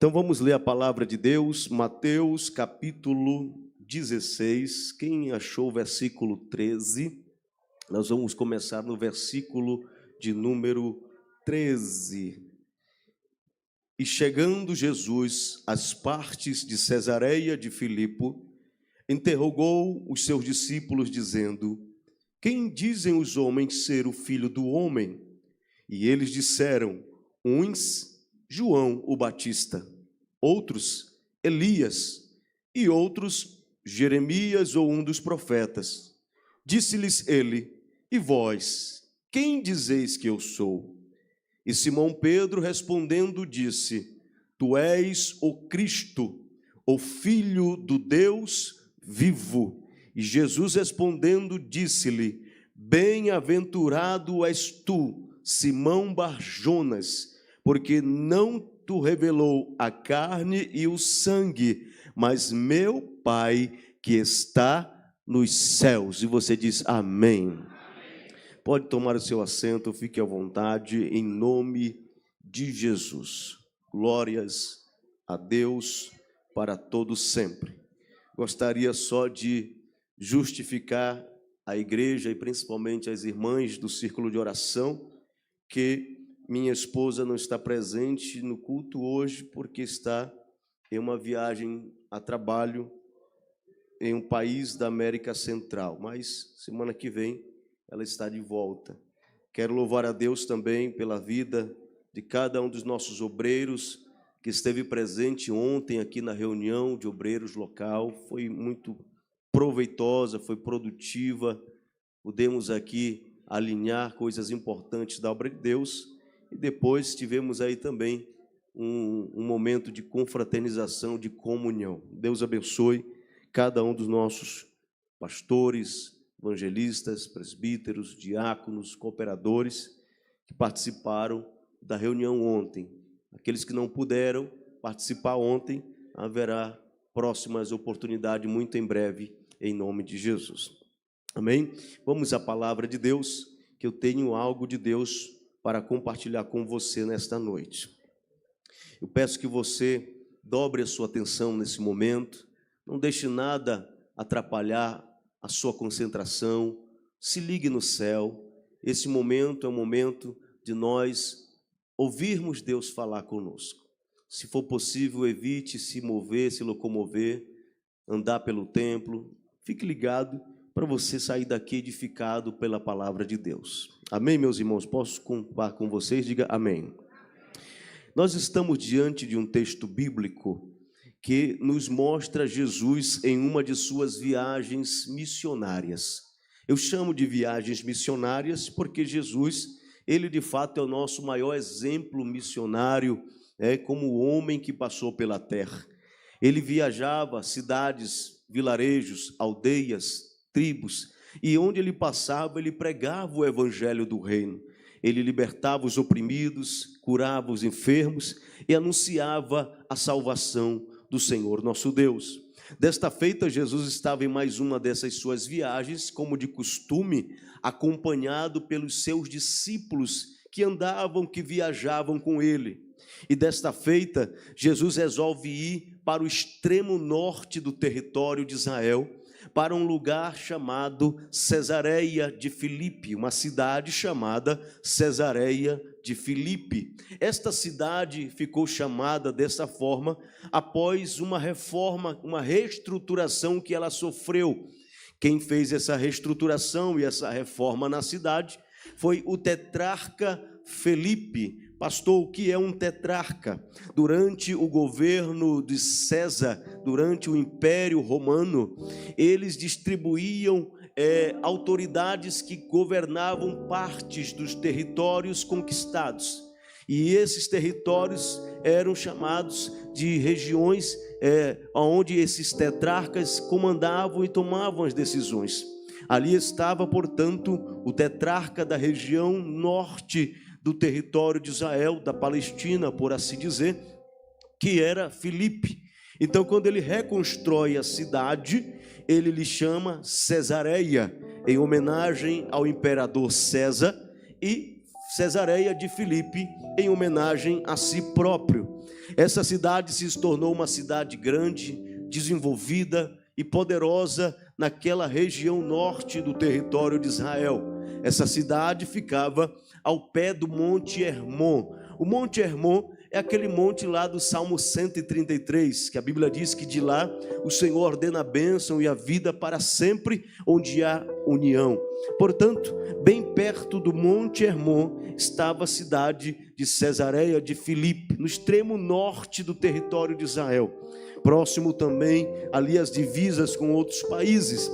Então vamos ler a palavra de Deus, Mateus capítulo 16. Quem achou o versículo 13? Nós vamos começar no versículo de número 13. E chegando Jesus às partes de Cesareia de Filipe, interrogou os seus discípulos, dizendo: Quem dizem os homens ser o Filho do Homem? E eles disseram: uns, João o Batista, outros, Elias, e outros, Jeremias ou um dos profetas. Disse-lhes ele: E vós, quem dizeis que eu sou? E Simão Pedro respondendo disse: Tu és o Cristo, o Filho do Deus vivo. E Jesus respondendo disse-lhe: Bem-aventurado és tu, Simão Bar-Jonas, porque não te revelou a carne e o sangue, mas meu Pai que está nos céus. E você diz amém. Pode tomar o seu assento, fique à vontade, em nome de Jesus. Glórias a Deus para todos sempre. Gostaria só de justificar a igreja e principalmente as irmãs do círculo de oração que minha esposa não está presente no culto hoje porque está em uma viagem a trabalho em um país da América Central, mas semana que vem ela está de volta. Quero louvar a Deus também pela vida de cada um dos nossos obreiros que esteve presente ontem aqui na reunião de obreiros local. Foi muito proveitosa, foi produtiva. Pudemos aqui alinhar coisas importantes da obra de Deus e depois tivemos aí também um momento de confraternização, de comunhão. Deus abençoe cada um dos nossos pastores, evangelistas, presbíteros, diáconos, cooperadores que participaram da reunião ontem. Aqueles que não puderam participar ontem, haverá próximas oportunidades muito em breve, em nome de Jesus. Amém? Vamos à palavra de Deus, que eu tenho algo de Deus para compartilhar com você nesta noite. Eu peço que você dobre a sua atenção nesse momento, não deixe nada atrapalhar a sua concentração, se ligue no céu. Esse momento é um momento de nós ouvirmos Deus falar conosco. Se for possível, evite se mover, se locomover, andar pelo templo. Fique ligado para você sair daqui edificado pela palavra de Deus. Amém, meus irmãos? Posso contar com vocês? Diga amém. Nós estamos diante de um texto bíblico que nos mostra Jesus em uma de suas viagens missionárias. Eu chamo de viagens missionárias porque Jesus, ele de fato é o nosso maior exemplo missionário, como o homem que passou pela terra. Ele viajava cidades, vilarejos, aldeias, tribos, e onde ele passava, ele pregava o evangelho do reino. Ele libertava os oprimidos, curava os enfermos e anunciava a salvação do Senhor nosso Deus. Desta feita, Jesus estava em mais uma dessas suas viagens, como de costume, acompanhado pelos seus discípulos que andavam, que viajavam com ele. E desta feita, Jesus resolve ir para o extremo norte do território de Israel, para um lugar chamado Cesareia de Filipe, uma cidade chamada Cesareia de Filipe. Esta cidade ficou chamada dessa forma após uma reforma, uma reestruturação que ela sofreu. Quem fez essa reestruturação e essa reforma na cidade foi o tetrarca Felipe. Pastor, o que é um tetrarca? Durante o governo de César, durante o Império Romano, eles distribuíam autoridades que governavam partes dos territórios conquistados. E esses territórios eram chamados de regiões onde esses tetrarcas comandavam e tomavam as decisões. Ali estava, portanto, o tetrarca da região norte do território de Israel, da Palestina, por assim dizer, que era Filipe. Então, quando ele reconstrói a cidade, ele lhe chama Cesareia, em homenagem ao imperador César, e Cesareia de Filipe, em homenagem a si próprio. Essa cidade se tornou uma cidade grande, desenvolvida e poderosa naquela região norte do território de Israel. Essa cidade ficava ao pé do Monte Hermon. O Monte Hermon é aquele monte lá do Salmo 133, que a Bíblia diz que de lá o Senhor ordena a bênção e a vida para sempre, onde há união. Portanto, bem perto do Monte Hermon estava a cidade de Cesareia de Filipe, no extremo norte do território de Israel. Próximo também ali as divisas com outros países.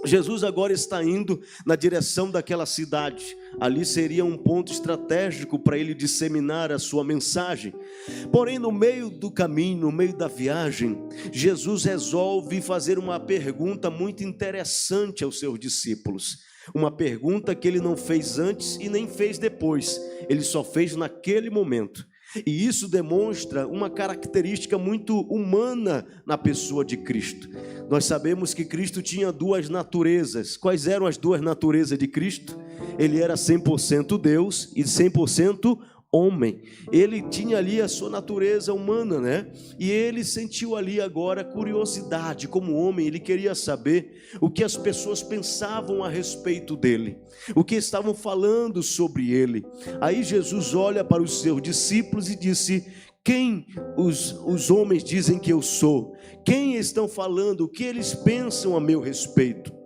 Jesus agora está indo na direção daquela cidade. Ali seria um ponto estratégico para ele disseminar a sua mensagem. Porém, no meio do caminho, no meio da viagem, Jesus resolve fazer uma pergunta muito interessante aos seus discípulos. Uma pergunta que ele não fez antes e nem fez depois. Ele só fez naquele momento. E isso demonstra uma característica muito humana na pessoa de Cristo. Nós sabemos que Cristo tinha duas naturezas. Quais eram as duas naturezas de Cristo? Ele era 100% Deus e 100% homem. Ele tinha ali a sua natureza humana, né? E ele sentiu ali agora curiosidade como homem. Ele queria saber o que as pessoas pensavam a respeito dele, o que estavam falando sobre ele. Aí Jesus olha para os seus discípulos e disse: quem os homens dizem que eu sou? Quem estão falando? O que eles pensam a meu respeito?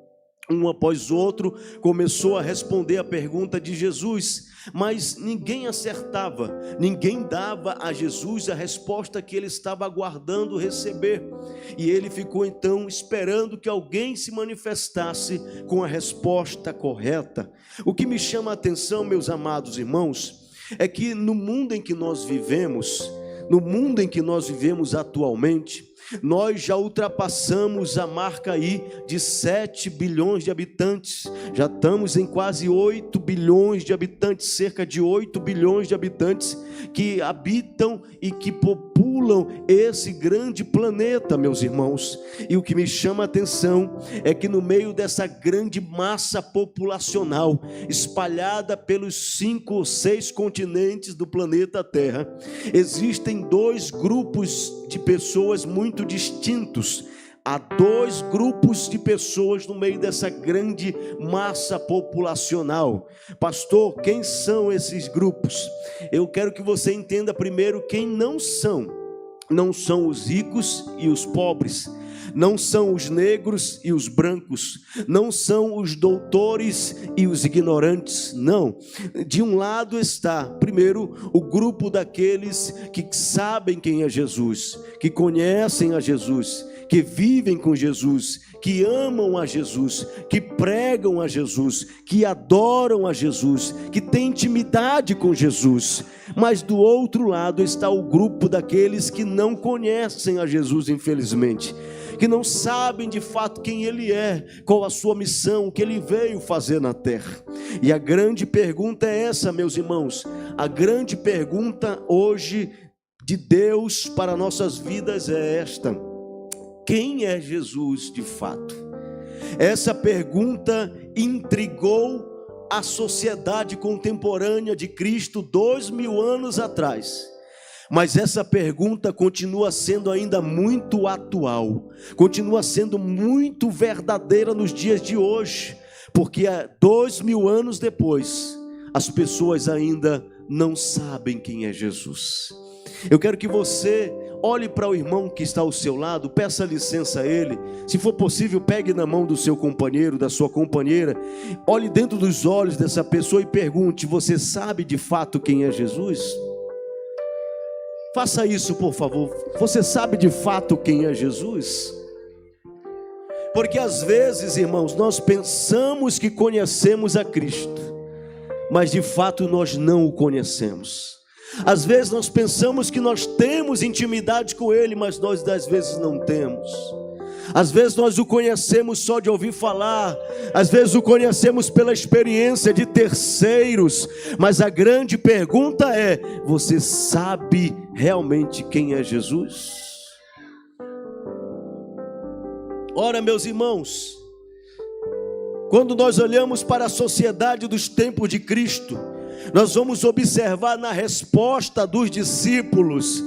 Um após outro começou a responder a pergunta de Jesus, mas ninguém acertava, ninguém dava a Jesus a resposta que ele estava aguardando receber. E ele ficou então esperando que alguém se manifestasse com a resposta correta. O que me chama a atenção, meus amados irmãos, é que no mundo em que nós vivemos, atualmente, nós já ultrapassamos a marca aí de 7 bilhões de habitantes. Já estamos em quase 8 bilhões de habitantes, cerca de 8 bilhões de habitantes que habitam e que populam esse grande planeta, meus irmãos. E o que me chama a atenção é que no meio dessa grande massa populacional, espalhada pelos 5 ou 6 continentes do planeta Terra, existem 2 grupos de pessoas muito distintos. Há 2 grupos de pessoas no meio dessa grande massa populacional. Pastor, quem são esses grupos? Eu quero que você entenda primeiro quem não são. Não são os ricos e os pobres, não são os negros e os brancos, não são os doutores e os ignorantes, não. De um lado está, primeiro, o grupo daqueles que sabem quem é Jesus, que conhecem a Jesus, que vivem com Jesus, que amam a Jesus, que pregam a Jesus, que adoram a Jesus, que têm intimidade com Jesus. Mas do outro lado está o grupo daqueles que não conhecem a Jesus, infelizmente, que não sabem de fato quem Ele é, qual a sua missão, o que Ele veio fazer na terra. E a grande pergunta é essa, meus irmãos, a grande pergunta hoje de Deus para nossas vidas é esta: quem é Jesus de fato? Essa pergunta intrigou a sociedade contemporânea de Cristo 2000 anos atrás. Mas essa pergunta continua sendo ainda muito atual, continua sendo muito verdadeira nos dias de hoje, porque 2000 anos depois, as pessoas ainda não sabem quem é Jesus. Eu quero que você olhe para o irmão que está ao seu lado, peça licença a ele, se for possível, pegue na mão do seu companheiro, da sua companheira, olhe dentro dos olhos dessa pessoa e pergunte: você sabe de fato quem é Jesus? Faça isso, por favor. Você sabe de fato quem é Jesus? Porque às vezes, irmãos, nós pensamos que conhecemos a Cristo, mas de fato nós não o conhecemos. Às vezes nós pensamos que nós temos intimidade com Ele, mas nós às vezes não temos. Às vezes nós o conhecemos só de ouvir falar, às vezes o conhecemos pela experiência de terceiros, mas a grande pergunta é: você sabe realmente quem é Jesus? Ora, meus irmãos, quando nós olhamos para a sociedade dos tempos de Cristo, nós vamos observar na resposta dos discípulos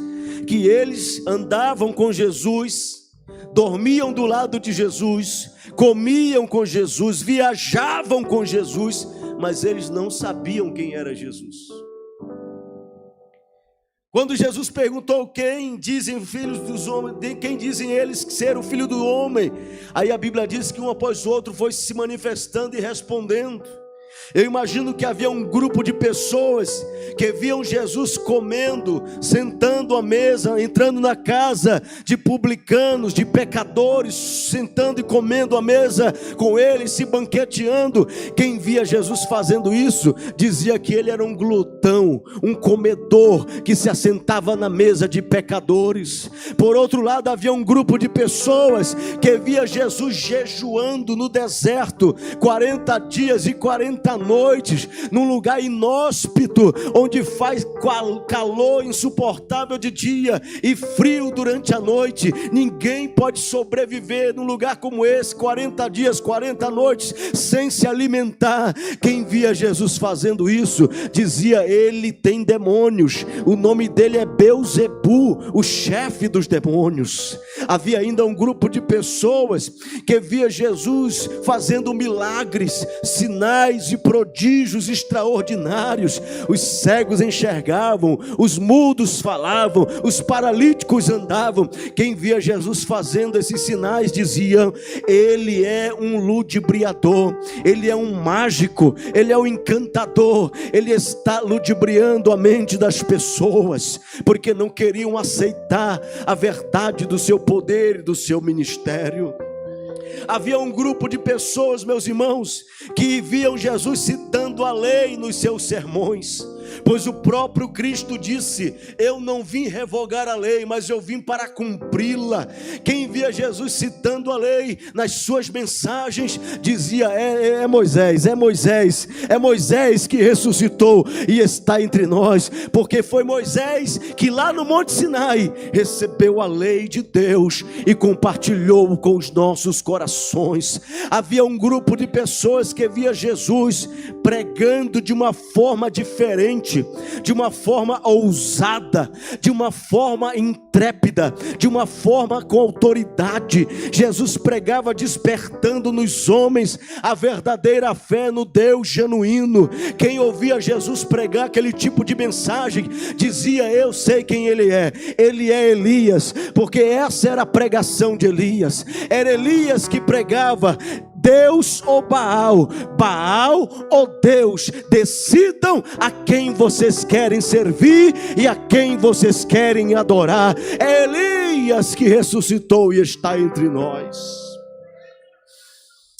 que eles andavam com Jesus, dormiam do lado de Jesus, comiam com Jesus, viajavam com Jesus, mas eles não sabiam quem era Jesus. Quando Jesus perguntou quem dizem filhos dos homens, quem dizem eles ser o filho do homem, aí a Bíblia diz que um após o outro foi se manifestando e respondendo. Eu imagino que havia um grupo de pessoas que viam Jesus comendo, sentando à mesa, entrando na casa de publicanos, de pecadores, sentando e comendo à mesa com eles, se banqueteando. Quem via Jesus fazendo isso, dizia que ele era um glutão, um comedor, que se assentava na mesa de pecadores. Por outro lado, havia um grupo de pessoas que via Jesus jejuando no deserto, 40 dias e 40 noites, num lugar inóspito, onde faz calor insuportável de dia e frio durante a noite. Ninguém pode sobreviver num lugar como esse, 40 dias, 40 noites, sem se alimentar. Quem via Jesus fazendo isso, dizia: ele tem demônios, o nome dele é Beuzebu, o chefe dos demônios. Havia ainda um grupo de pessoas que via Jesus fazendo milagres, sinais e prodígios extraordinários. Os cegos enxergavam, os mudos falavam, os paralíticos andavam. Quem via Jesus fazendo esses sinais dizia: ele é um ludibriador, ele é um mágico, ele é um encantador, ele está ludibriando a mente das pessoas, porque não queriam aceitar a verdade do seu poder e do seu ministério. Havia um grupo de pessoas, meus irmãos, que viam Jesus citando a lei nos seus sermões, pois o próprio Cristo disse: eu não vim revogar a lei, mas eu vim para cumpri-la. Quem via Jesus citando a lei nas suas mensagens, dizia: é Moisés que ressuscitou e está entre nós, porque foi Moisés que lá no Monte Sinai recebeu a lei de Deus e compartilhou com os nossos corações. Havia um grupo de pessoas que via Jesus pregando de uma forma diferente, de uma forma ousada, de uma forma intrépida, de uma forma com autoridade. Jesus pregava despertando nos homens a verdadeira fé no Deus genuíno. Quem ouvia Jesus pregar aquele tipo de mensagem dizia: eu sei quem ele é Elias, porque essa era a pregação de Elias. Era Elias que pregava: Deus ou Baal, Baal ou Deus, decidam a quem vocês querem servir e a quem vocês querem adorar. É Elias que ressuscitou e está entre nós.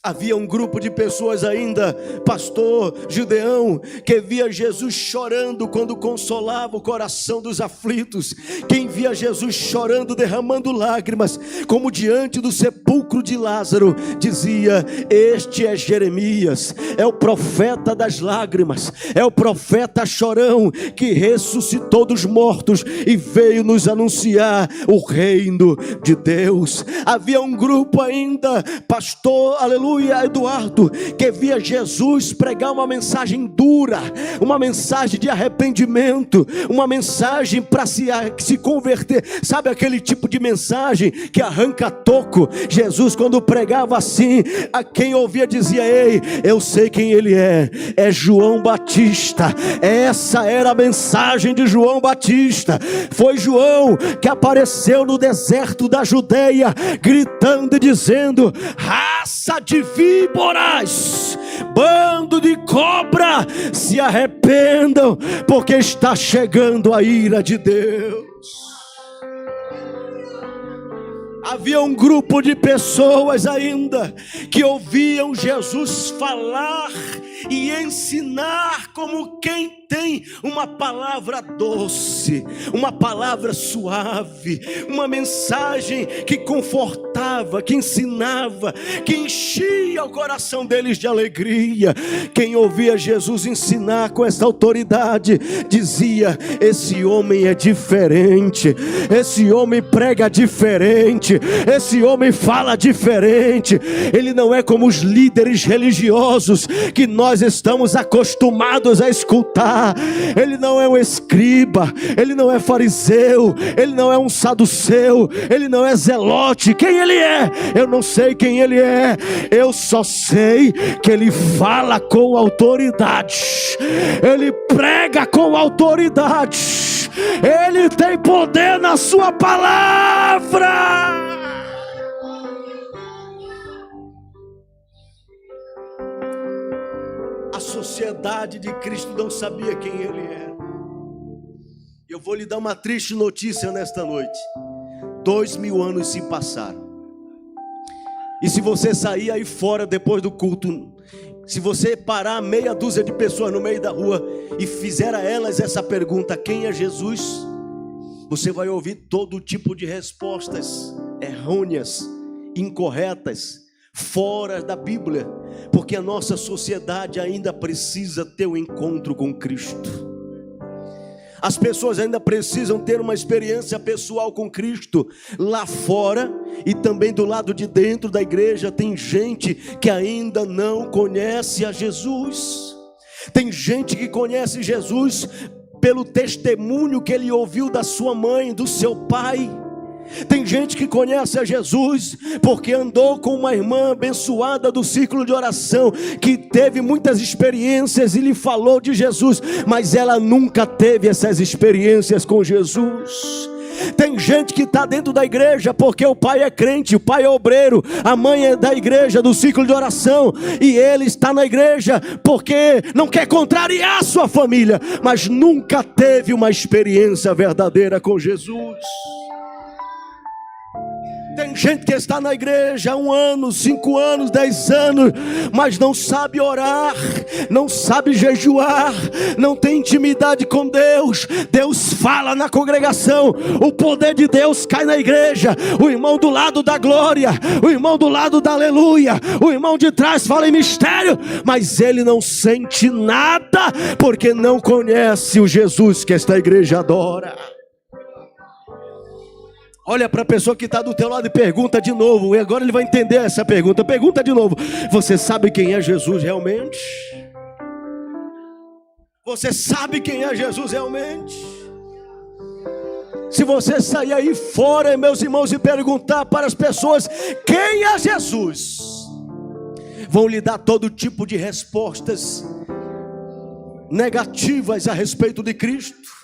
Havia um grupo de pessoas ainda, pastor Gideão, que via Jesus chorando quando consolava o coração dos aflitos. Quem via Jesus chorando, derramando lágrimas, como diante do sepulcro de Lázaro, dizia: este é Jeremias, é o profeta das lágrimas, é o profeta chorão que ressuscitou dos mortos e veio nos anunciar o reino de Deus. Havia um grupo ainda, pastor, aleluia, Eduardo, que via Jesus pregar uma mensagem dura, uma mensagem de arrependimento, uma mensagem para se converter. Sabe aquele tipo de mensagem que arranca toco? Jesus, quando pregava assim, a quem ouvia dizia: ei, eu sei quem ele é João Batista. Essa era a mensagem de João Batista. Foi João que apareceu no deserto da Judeia, gritando e dizendo: raça de víboras, bando de cobra, se arrependam, porque está chegando a ira de Deus. Havia um grupo de pessoas ainda que ouviam Jesus falar e ensinar como quem tem uma palavra doce, uma palavra suave, uma mensagem que confortava, que ensinava, que enchia o coração deles de alegria. Quem ouvia Jesus ensinar com essa autoridade dizia: esse homem é diferente, esse homem prega diferente, esse homem fala diferente. Ele não é como os líderes religiosos que nós estamos acostumados a escutar. Ele não é um escriba, ele não é fariseu, ele não é um saduceu, ele não é zelote. Quem ele é? Eu não sei quem ele é. Eu só sei que ele fala com autoridade, ele prega com autoridade, ele tem poder na sua palavra. A sociedade de Cristo não sabia quem ele era. Eu vou lhe dar uma triste notícia nesta noite. 2000 anos se passaram. E se você sair aí fora depois do culto, se você parar meia dúzia de pessoas no meio da rua e fizer a elas essa pergunta: quem é Jesus? Você vai ouvir todo tipo de respostas errôneas, incorretas, fora da Bíblia, porque a nossa sociedade ainda precisa ter um encontro com Cristo. As pessoas ainda precisam ter uma experiência pessoal com Cristo. Lá fora e também do lado de dentro da igreja tem gente que ainda não conhece a Jesus. Tem gente que conhece Jesus pelo testemunho que ele ouviu da sua mãe, do seu pai. Tem gente que conhece a Jesus porque andou com uma irmã abençoada do círculo de oração, que teve muitas experiências e lhe falou de Jesus, mas ela nunca teve essas experiências com Jesus. Tem gente que está dentro da igreja porque o pai é crente, o pai é obreiro, a mãe é da igreja, do círculo de oração, e ele está na igreja porque não quer contrariar a sua família, mas nunca teve uma experiência verdadeira com Jesus. Tem gente que está na igreja há 1 ano, 5 anos, 10 anos, mas não sabe orar, não sabe jejuar, não tem intimidade com Deus. Deus fala na congregação, o poder de Deus cai na igreja, o irmão do lado da glória, o irmão do lado da aleluia, o irmão de trás fala em mistério, mas ele não sente nada, porque não conhece o Jesus que esta igreja adora. Olha para a pessoa que está do teu lado e pergunta de novo, e agora ele vai entender essa pergunta. Pergunta de novo: você sabe quem é Jesus realmente? Você sabe quem é Jesus realmente? Se você sair aí fora, meus irmãos, e perguntar para as pessoas quem é Jesus, vão lhe dar todo tipo de respostas negativas a respeito de Cristo.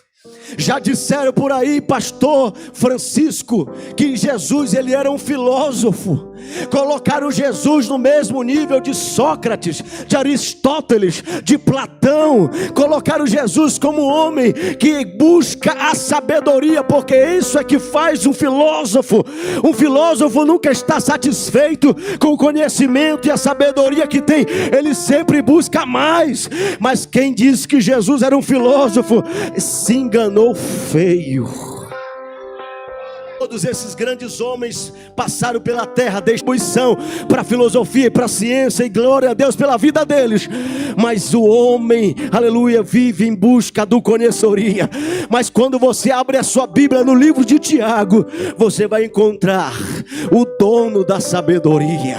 Já disseram por aí, pastor Francisco, que Jesus ele era um filósofo. Colocaram Jesus no mesmo nível de Sócrates, de Aristóteles, de Platão. Colocaram Jesus como homem que busca a sabedoria, porque isso é que faz um filósofo. Um filósofo nunca está satisfeito com o conhecimento e a sabedoria que tem, ele sempre busca mais. Mas quem disse que Jesus era um filósofo se enganou feio. Todos esses grandes homens passaram pela terra, distribuição para a filosofia e para a ciência, e glória a Deus pela vida deles. Mas o homem, aleluia, vive em busca do conhecedoria. Mas quando você abre a sua Bíblia no livro de Tiago, você vai encontrar o dono da sabedoria,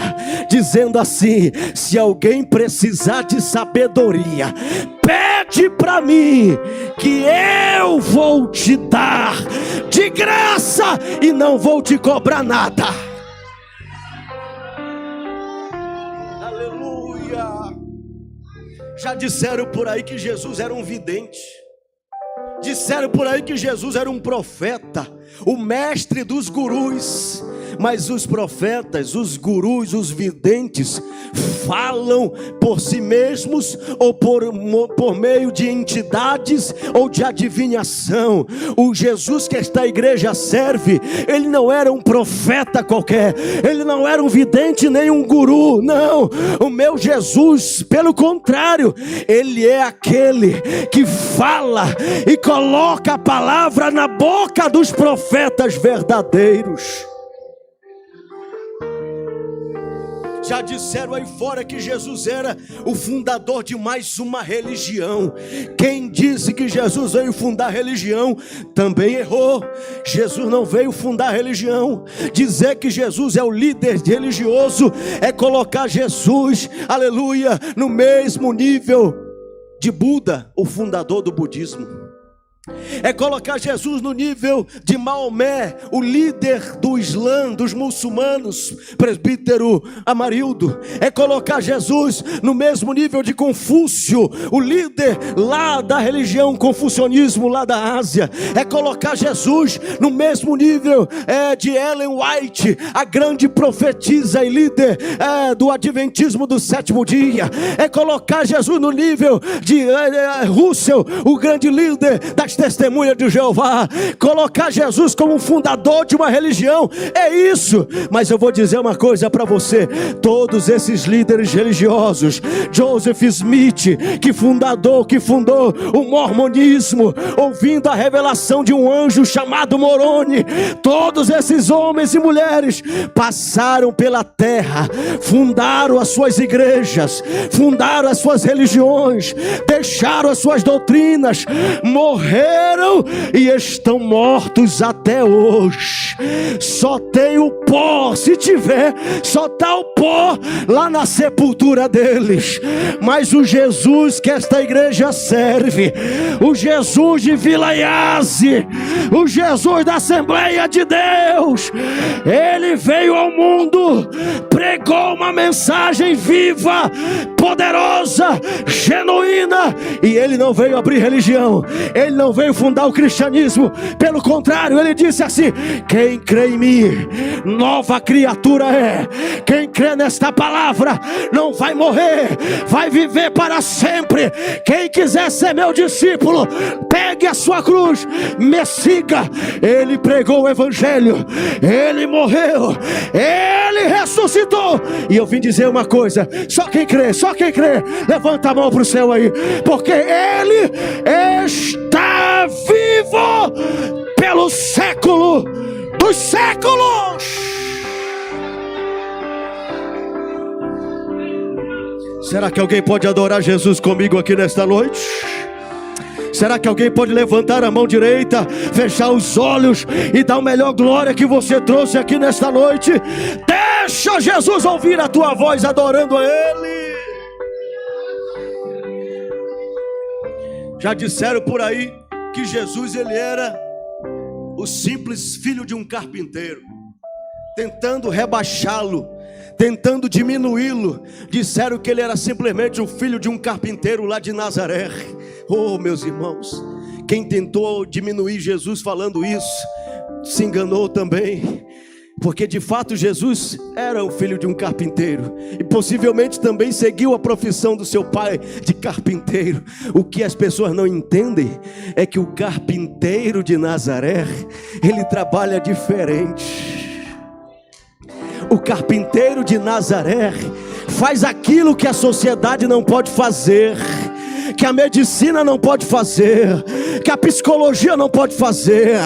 dizendo assim: se alguém precisar de sabedoria, pede para mim, que eu vou te dar de graça e não vou te cobrar nada. Aleluia. Já disseram por aí que Jesus era um vidente. Disseram por aí que Jesus era um profeta, o mestre dos gurus. Mas os profetas, os gurus, os videntes falam por si mesmos ou por meio de entidades ou de adivinhação. O Jesus que esta igreja serve, ele não era um profeta qualquer, ele não era um vidente nem um guru, não. O meu Jesus, pelo contrário, ele é aquele que fala e coloca a palavra na boca dos profetas verdadeiros. Já disseram aí fora que Jesus era o fundador de mais uma religião. Quem disse que Jesus veio fundar religião também errou. Jesus não veio fundar religião. Dizer que Jesus é o líder religioso é colocar Jesus, aleluia, no mesmo nível de Buda, o fundador do budismo. É colocar Jesus no nível de Maomé, o líder do Islã, dos muçulmanos, presbítero Amarildo. É colocar Jesus no mesmo nível de Confúcio, o líder lá da religião confucionismo lá da Ásia. É colocar Jesus no mesmo nível de Ellen White, a grande profetisa e líder do adventismo do sétimo dia. É colocar Jesus no nível de Russell, o grande líder das testemunha de Jeová. Colocar Jesus como fundador de uma religião, é isso. Mas eu vou dizer uma coisa para você: todos esses líderes religiosos, Joseph Smith, que fundou o mormonismo, ouvindo a revelação de um anjo chamado Moroni, todos esses homens e mulheres passaram pela terra, fundaram as suas igrejas, fundaram as suas religiões, deixaram as suas doutrinas, morreram e estão mortos até hoje. Só tem o pó, se tiver, só está o pó lá na sepultura deles. Mas o Jesus que esta igreja serve, o Jesus de Vila Iase, o Jesus da Assembleia de Deus, ele veio ao mundo, pregou uma mensagem viva, poderosa, genuína, e ele não veio abrir religião, ele não veio fundar o cristianismo. Pelo contrário, ele disse assim: quem crê em mim, nova criatura é. Quem crê nesta palavra não vai morrer, vai viver para sempre. Quem quiser ser meu discípulo, pegue a sua cruz, me siga. Ele pregou o evangelho, ele morreu, ele ressuscitou. E eu vim dizer uma coisa: só quem crê, levanta a mão para o céu aí, porque ele está vivo pelo século dos séculos. Será que alguém pode adorar Jesus comigo aqui nesta noite? Será que alguém pode levantar a mão direita, fechar os olhos e dar a melhor glória que você trouxe aqui nesta noite? Deixa Jesus ouvir a tua voz adorando a Ele. Já disseram por aí que Jesus ele era o simples filho de um carpinteiro, tentando rebaixá-lo, tentando diminuí-lo. Disseram que ele era simplesmente o filho de um carpinteiro lá de Nazaré. Oh, meus irmãos, quem tentou diminuir Jesus falando isso se enganou também, porque de fato Jesus era o filho de um carpinteiro e possivelmente também seguiu a profissão do seu pai de carpinteiro. O que as pessoas não entendem é que o carpinteiro de Nazaré, ele trabalha diferente. O carpinteiro de Nazaré faz aquilo que a sociedade não pode fazer, que a medicina não pode fazer, que a psicologia não pode fazer,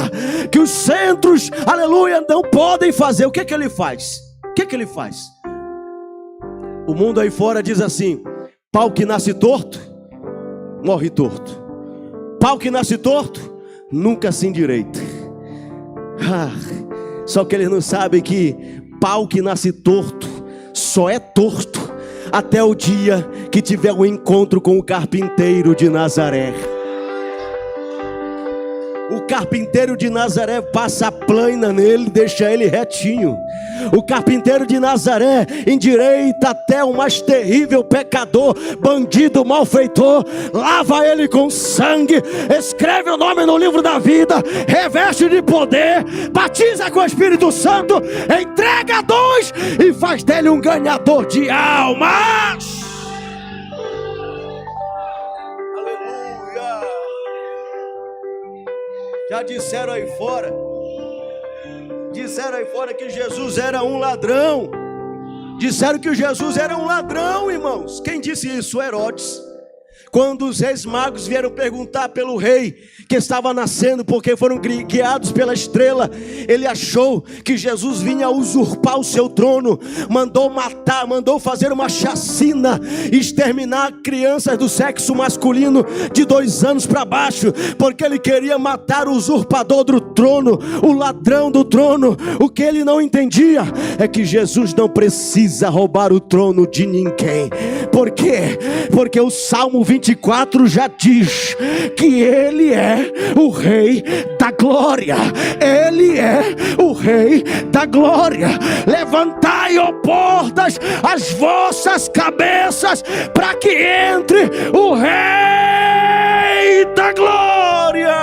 que os centros, aleluia, não podem fazer. O que que ele faz? O que que ele faz? O mundo aí fora diz assim: pau que nasce torto, morre torto. Pau que nasce torto, nunca se endireita. Só que eles não sabem que pau que nasce torto só é torto até o dia que tiver um encontro com o carpinteiro de Nazaré. O carpinteiro de Nazaré passa a plana nele, deixa ele retinho. O carpinteiro de Nazaré endireita até o mais terrível pecador, bandido, malfeitor, lava ele com sangue, escreve o nome no livro da vida, reveste de poder, batiza com o Espírito Santo, entrega dons e faz dele um ganhador de almas. Já disseram aí fora que Jesus era um ladrão. Disseram que Jesus era um ladrão, irmãos. Quem disse isso? Herodes. Quando os reis magos vieram perguntar pelo rei que estava nascendo, porque foram guiados pela estrela, ele achou que Jesus vinha usurpar o seu trono, mandou matar, mandou fazer uma chacina, exterminar crianças do sexo masculino de 2 anos para baixo, porque ele queria matar o usurpador trono, o ladrão do trono. O que ele não entendia é que Jesus não precisa roubar o trono de ninguém. Por quê? Porque o Salmo 24 já diz que ele é o Rei da glória. Ele é o Rei da glória. Levantai, ó portas, as vossas cabeças, para que entre o Rei da glória.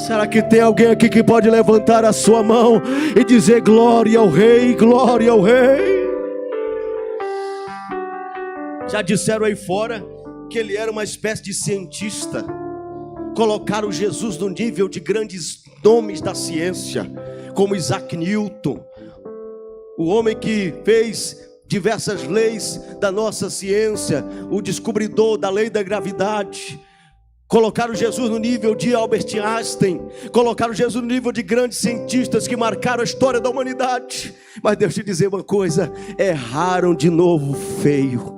Será que tem alguém aqui que pode levantar a sua mão e dizer glória ao Rei, glória ao Rei? Já disseram aí fora que ele era uma espécie de cientista. Colocaram Jesus no nível de grandes nomes da ciência, como Isaac Newton, o homem que fez diversas leis da nossa ciência, o descobridor da lei da gravidade. Colocaram Jesus no nível de Albert Einstein, colocaram Jesus no nível de grandes cientistas que marcaram a história da humanidade. Mas deixa eu te dizer uma coisa, erraram de novo feio.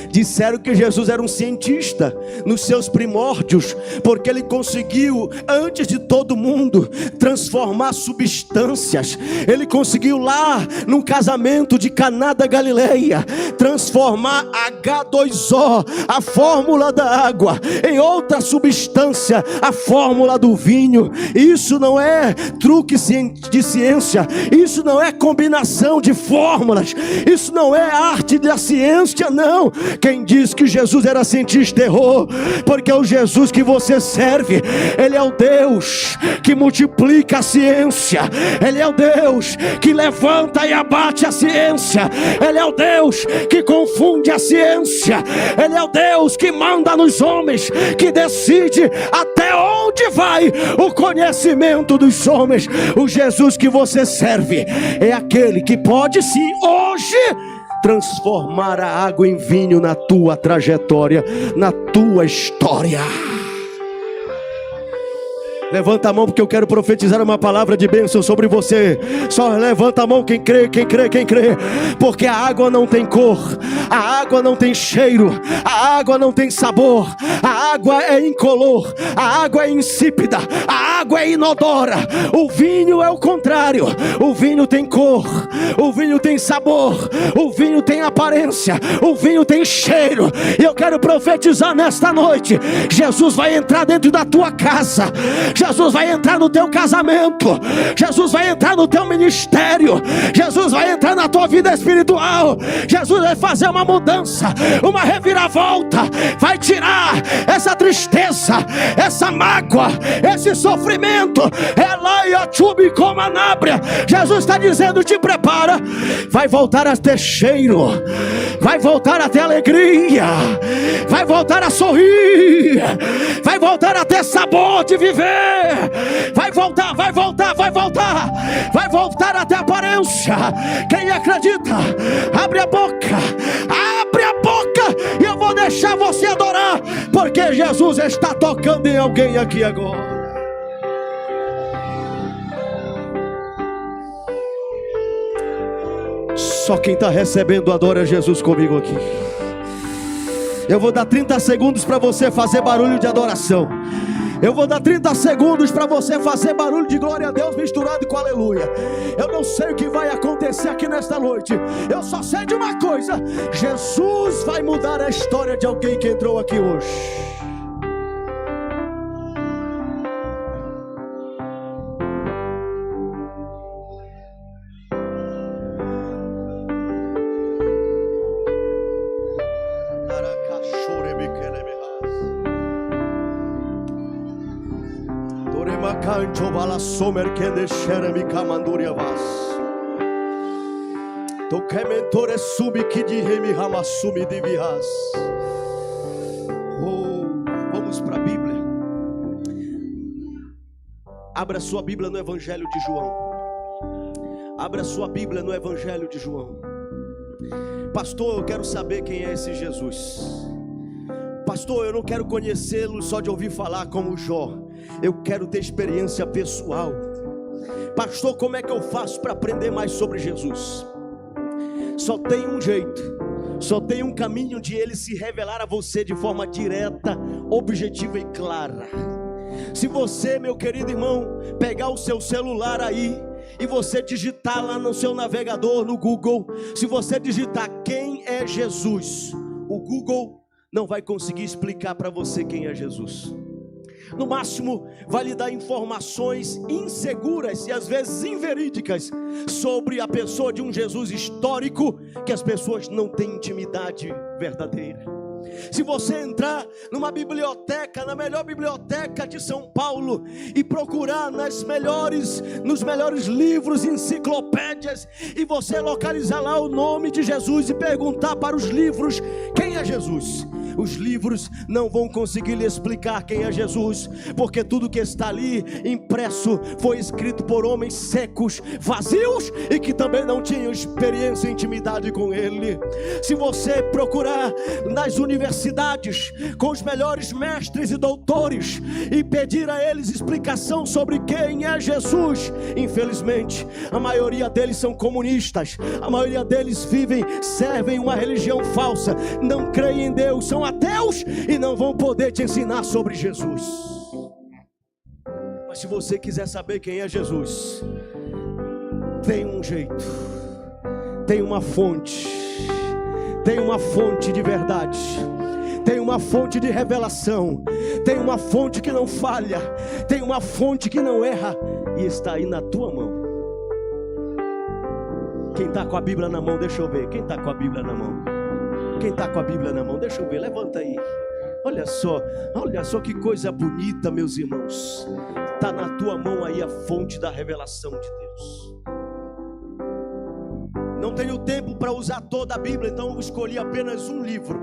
Disseram que Jesus era um cientista nos seus primórdios, porque ele conseguiu, antes de todo mundo, transformar substâncias. Ele conseguiu lá, num casamento de Caná da Galileia, transformar H2O, a fórmula da água, em outra substância, a fórmula do vinho. Isso não é truque de ciência, isso não é combinação de fórmulas, isso não é arte da ciência, não. Quem diz que Jesus era cientista errou, porque o Jesus que você serve, ele é o Deus que multiplica a ciência, ele é o Deus que levanta e abate a ciência, ele é o Deus que confunde a ciência, ele é o Deus que manda nos homens, que decide até onde vai o conhecimento dos homens. O Jesus que você serve é aquele que pode sim hoje transformar a água em vinho na tua trajetória, na tua história. Levanta a mão, porque eu quero profetizar uma palavra de bênção sobre você. Só levanta a mão quem crê, quem crê, quem crê. Porque a água não tem cor, a água não tem cheiro, a água não tem sabor, a água é incolor, a água é insípida, a água é inodora. O vinho é o contrário. O vinho tem cor, o vinho tem sabor, o vinho tem aparência, o vinho tem cheiro. E eu quero profetizar nesta noite: Jesus vai entrar dentro da tua casa, Jesus vai entrar no teu casamento, Jesus vai entrar no teu ministério, Jesus vai entrar na tua vida espiritual. Jesus vai fazer uma mudança, uma reviravolta, vai tirar essa tristeza, essa mágoa, esse sofrimento. Jesus está dizendo: te prepara, vai voltar a ter cheiro, vai voltar a ter alegria, vai voltar a sorrir, vai voltar a ter sabor de viver. Vai voltar, vai voltar, vai voltar, vai voltar até a aparência. Quem acredita, abre a boca, e eu vou deixar você adorar, porque Jesus está tocando em alguém aqui agora. Só quem está recebendo adora Jesus comigo aqui. Eu vou dar 30 segundos para você fazer barulho de adoração. Eu vou dar 30 segundos para você fazer barulho de glória a Deus misturado com aleluia. Eu não sei o que vai acontecer aqui nesta noite. Eu só sei de uma coisa: Jesus vai mudar a história de alguém que entrou aqui hoje. Vamos para a Bíblia. Abra sua Bíblia no Evangelho de João. Abra sua Bíblia no Evangelho de João. Pastor, eu quero saber quem é esse Jesus. Pastor, eu não quero conhecê-lo só de ouvir falar como Jó. Eu quero ter experiência pessoal. Pastor, como é que eu faço para aprender mais sobre Jesus? Só tem um jeito, só tem um caminho de ele se revelar a você de forma direta, objetiva e clara. Se você, meu querido irmão, pegar o seu celular aí e você digitar lá no seu navegador, no Google, se você digitar quem é Jesus, o Google não vai conseguir explicar para você quem é Jesus. No máximo, vai lhe dar informações inseguras e às vezes inverídicas sobre a pessoa de um Jesus histórico que as pessoas não têm intimidade verdadeira. Se você entrar numa biblioteca, na melhor biblioteca de São Paulo, e procurar nos melhores livros, enciclopédias, e você localizar lá o nome de Jesus e perguntar para os livros quem é Jesus, os livros não vão conseguir lhe explicar quem é Jesus, porque tudo que está ali impresso foi escrito por homens secos, vazios e que também não tinham experiência e intimidade com Ele. Se você procurar nas universidades com os melhores mestres e doutores e pedir a eles explicação sobre quem é Jesus, infelizmente a maioria deles são comunistas, a maioria deles servem uma religião falsa, não creem em Deus, são ateus e não vão poder te ensinar sobre Jesus. Mas se você quiser saber quem é Jesus, tem um jeito, tem uma fonte de verdade, tem uma fonte de revelação, tem uma fonte que não falha, tem uma fonte que não erra e está aí na tua mão. Quem está com a Bíblia na mão, deixa eu ver. Quem está com a Bíblia na mão? Quem está com a Bíblia na mão, deixa eu ver, levanta aí. Olha só que coisa bonita, meus irmãos. Está na tua mão aí a fonte da revelação de Deus. Não tenho tempo para usar toda a Bíblia, então eu escolhi apenas um livro,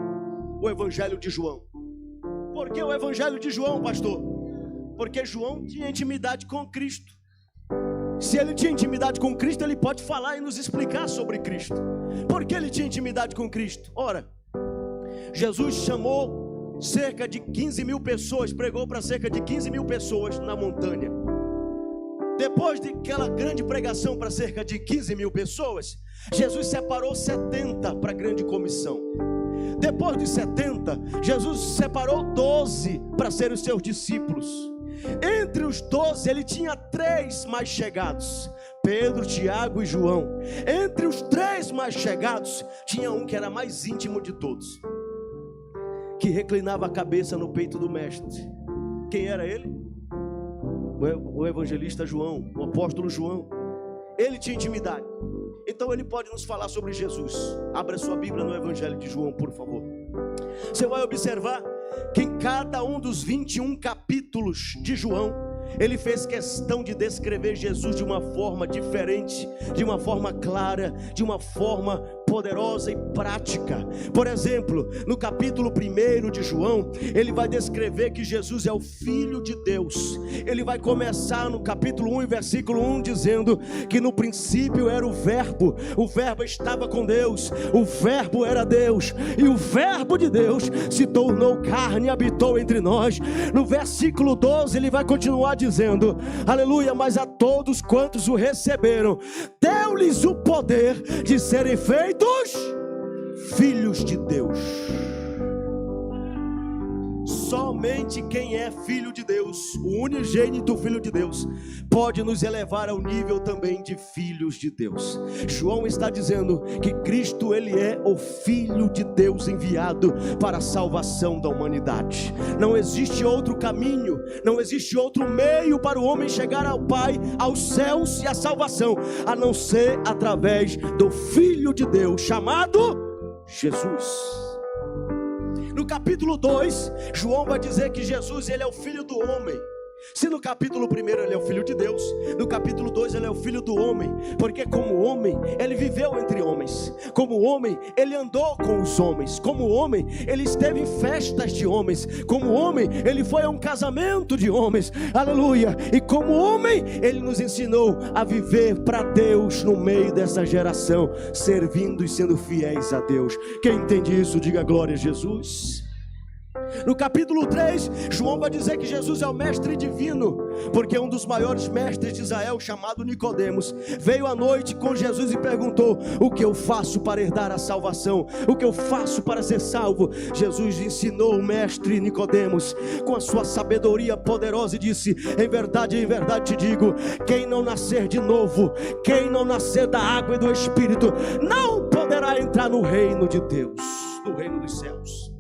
o Evangelho de João. Por que o Evangelho de João, pastor? Porque João tinha intimidade com Cristo. Se ele tinha intimidade com Cristo, ele pode falar e nos explicar sobre Cristo. Por que ele tinha intimidade com Cristo? Ora, Jesus chamou cerca de 15 mil pessoas, pregou para cerca de 15 mil pessoas na montanha. Depois daquela grande pregação para cerca de 15 mil pessoas, Jesus separou 70 para a grande comissão. Depois de 70, Jesus separou 12 para serem os seus discípulos. Entre os 12 ele tinha 3 mais chegados, Pedro, Tiago e João. Entre os 3 mais chegados tinha um que era mais íntimo de todos, que reclinava a cabeça no peito do mestre. Quem era ele? O evangelista João, o apóstolo João. Ele tinha intimidade, então ele pode nos falar sobre Jesus. Abra sua Bíblia no Evangelho de João, por favor. Você vai observar que em cada um dos 21 capítulos de João, ele fez questão de descrever Jesus de uma forma diferente, de uma forma clara, de uma forma poderosa e prática. Por exemplo, no capítulo 1 de João, ele vai descrever que Jesus é o Filho de Deus. Ele vai começar no capítulo 1, versículo 1, dizendo que no princípio era o Verbo estava com Deus, o Verbo era Deus, e o Verbo de Deus se tornou carne e habitou entre nós. No versículo 12 ele vai continuar dizendo, aleluia, mas a todos quantos o receberam, deu-lhes o poder de serem feitos filhos de Deus. Somente quem é filho de Deus, o unigênito filho de Deus, pode nos elevar ao nível também de filhos de Deus. João está dizendo que Cristo, ele é o Filho de Deus enviado para a salvação da humanidade. Não existe outro caminho, não existe outro meio para o homem chegar ao Pai, aos céus e à salvação, a não ser através do Filho de Deus, chamado Jesus. No capítulo 2, João vai dizer que Jesus, ele é o Filho do homem. Se no capítulo 1 ele é o Filho de Deus, no capítulo 2 ele é o Filho do homem, porque como homem ele viveu entre homens, como homem ele andou com os homens, como homem ele esteve em festas de homens, como homem ele foi a um casamento de homens, aleluia, e como homem ele nos ensinou a viver para Deus no meio dessa geração, servindo e sendo fiéis a Deus. Quem entende isso, diga glória a Jesus. No capítulo 3, João vai dizer que Jesus é o mestre divino, porque um dos maiores mestres de Israel, chamado Nicodemos, veio à noite com Jesus e perguntou: o que eu faço para herdar a salvação? O que eu faço para ser salvo? Jesus ensinou o mestre Nicodemos com a sua sabedoria poderosa e disse: em verdade te digo, quem não nascer de novo, quem não nascer da água e do Espírito, não poderá entrar no reino de Deus, no reino dos céus.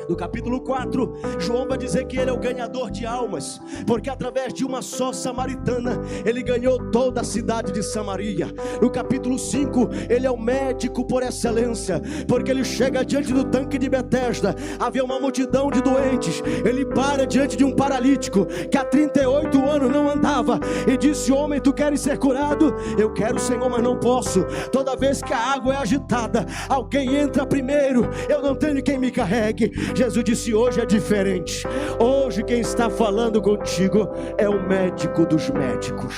No capítulo 4, João vai dizer que ele é o ganhador de almas, porque através de uma só samaritana, ele ganhou toda a cidade de Samaria. No capítulo 5, ele é o médico por excelência, porque ele chega diante do tanque de Betesda, havia uma multidão de doentes, ele para diante de um paralítico, que há 38 anos não andava, e disse: homem, tu queres ser curado? Eu quero, Senhor, mas não posso. Toda vez que a água é agitada, alguém entra primeiro, eu não tenho quem me carregue. Jesus disse: hoje é diferente. Hoje quem está falando contigo é o médico dos médicos.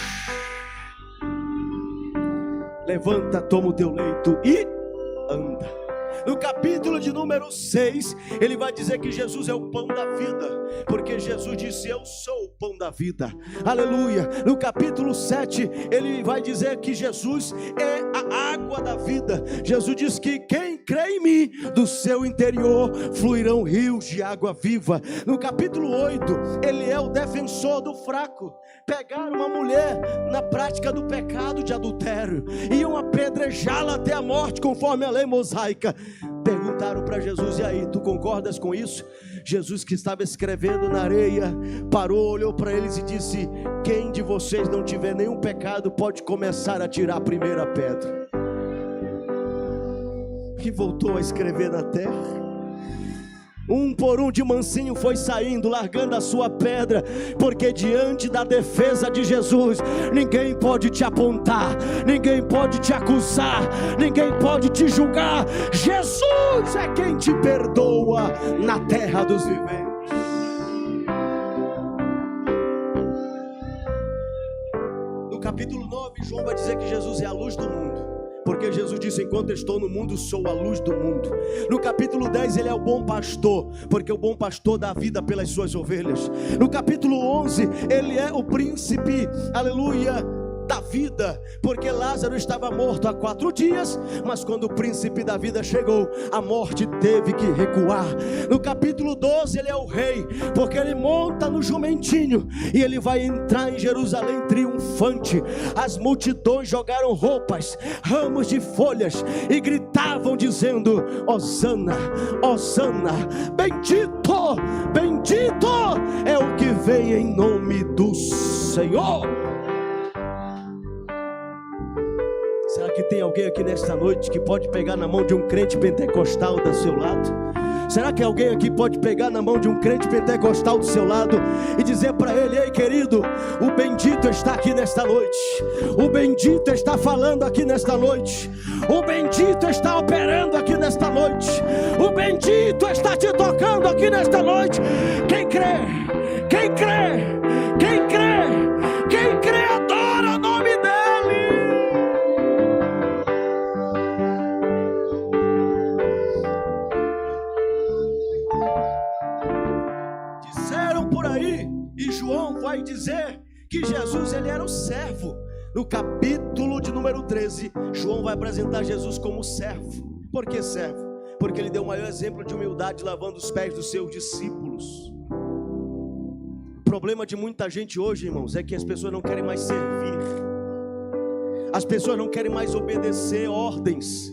Levanta, toma o teu leito e anda. No capítulo de número 6, ele vai dizer que Jesus é o pão da vida, porque Jesus disse: eu sou o pão da vida. Aleluia. No capítulo 7, ele vai dizer que Jesus é a água da vida. Jesus diz que quem crê em mim, do seu interior fluirão rios de água viva. No capítulo 8, ele é o defensor do fraco. Pegaram uma mulher na prática do pecado de adultério, iam apedrejá-la até a morte, conforme a lei mosaica. Perguntaram para Jesus: e aí, tu concordas com isso? Jesus, que estava escrevendo na areia, parou, olhou para eles e disse: quem de vocês não tiver nenhum pecado pode começar a tirar a primeira pedra. E voltou a escrever na terra. Um por um de mansinho foi saindo, largando a sua pedra, porque diante da defesa de Jesus, ninguém pode te apontar, ninguém pode te acusar, ninguém pode te julgar. Jesus é quem te perdoa na terra dos viventes. No capítulo 9, João vai dizer que Jesus é a luz do mundo, porque Jesus disse: enquanto estou no mundo, sou a luz do mundo. No capítulo 10, ele é o bom pastor, porque o bom pastor dá vida pelas suas ovelhas. No capítulo 11, ele é o príncipe, aleluia, da vida, porque Lázaro estava morto há 4 dias, mas quando o príncipe da vida chegou, a morte teve que recuar. No capítulo 12, ele é o rei, porque ele monta no jumentinho e ele vai entrar em Jerusalém triunfante. As multidões jogaram roupas, ramos de folhas e gritavam dizendo: Hosana, Hosana, bendito, bendito é o que vem em nome do Senhor. Será que tem alguém aqui nesta noite que pode pegar na mão de um crente pentecostal do seu lado? Será que alguém aqui pode pegar na mão de um crente pentecostal do seu lado e dizer para ele: ei querido, o bendito está aqui nesta noite, o bendito está falando aqui nesta noite, o bendito está operando aqui nesta noite, o bendito está te tocando aqui nesta noite? Quem crê, quem crê, quem crê, quem crê, adora o nome dele. Disseram por aí, e João vai dizer que Jesus, ele era o servo. No capítulo de número 13, João vai apresentar Jesus como servo. Por que servo? Porque ele deu o maior exemplo de humildade, lavando os pés dos seus discípulos. O problema de muita gente hoje, irmãos, é que as pessoas não querem mais servir, as pessoas não querem mais obedecer ordens,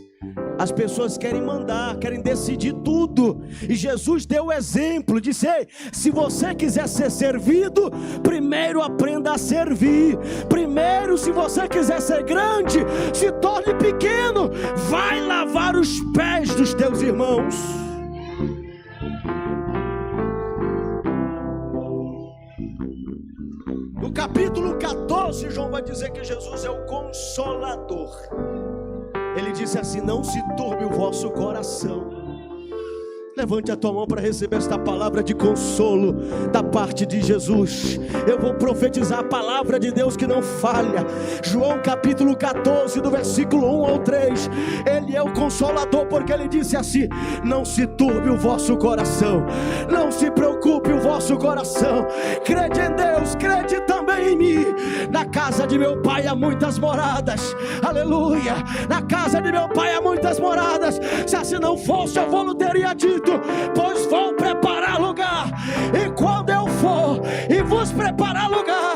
as pessoas querem mandar, querem decidir tudo. E Jesus deu o exemplo, disse: ei, se você quiser ser servido, primeiro aprenda a servir. Primeiro, se você quiser ser grande, se torne pequeno. Vai lavar os pés dos teus irmãos. No capítulo 14, João vai dizer que Jesus é o Consolador. Ele disse assim: não se turbe o vosso coração. Levante a tua mão para receber esta palavra de consolo da parte de Jesus. Eu vou profetizar a palavra de Deus que não falha. João capítulo 14, do versículo 1 ao 3. Ele é o Consolador, porque ele disse assim: não se turbe o vosso coração, não se preocupe o vosso coração. Crede em Deus, crede também em mim. Na casa de meu pai há muitas moradas. Aleluia. Na casa de meu pai há muitas moradas. Se assim não fosse, eu vou teria dito, pois vou preparar lugar. E quando eu for e vos preparar lugar,